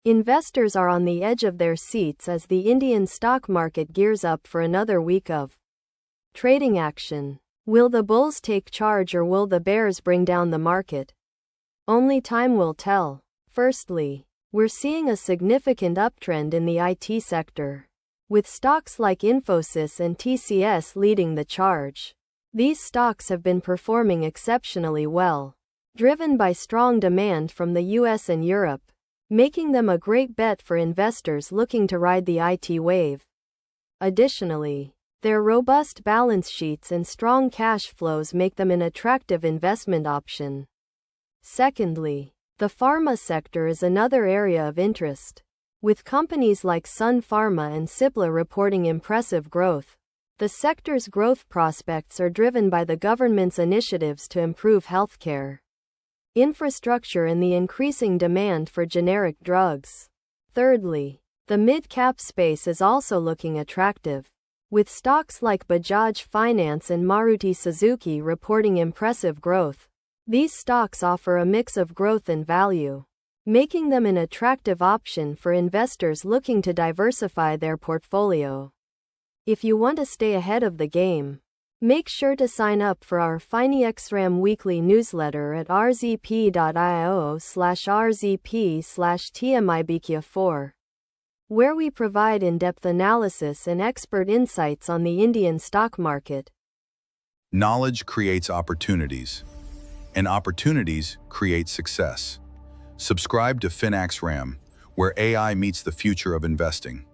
Investors are on the edge of their seats as the Indian stock market gears up for another week of trading action. Will the bulls take charge or will the bears bring down the market? Only time will tell. Firstly, we're seeing a significant uptrend in the IT sector, with stocks like Infosys and TCS leading the charge. These stocks have been performing exceptionally well, driven by strong demand from the US and Europe, making them a great bet for investors looking to ride the IT wave. Additionally, their robust balance sheets and strong cash flows make them an attractive investment option. Secondly, the pharma sector is another area of interest. With companies like Sun Pharma and Cipla reporting impressive growth, the sector's growth prospects are driven by the government's initiatives to improve healthcare infrastructure and the increasing demand for generic drugs. Thirdly, the mid-cap space is also looking attractive, with stocks like Bajaj Finance and Maruti Suzuki reporting impressive growth. These stocks offer a mix of growth and value, making them an attractive option for investors looking to diversify their portfolio. If you want to stay ahead of the game, make sure to sign up for our Finaixram weekly newsletter at rzp.io/rzp/tmibq4, where we provide in-depth analysis and expert insights on the Indian stock market. Knowledge creates opportunities, and opportunities create success. Subscribe to Finaixram, where AI meets the future of investing.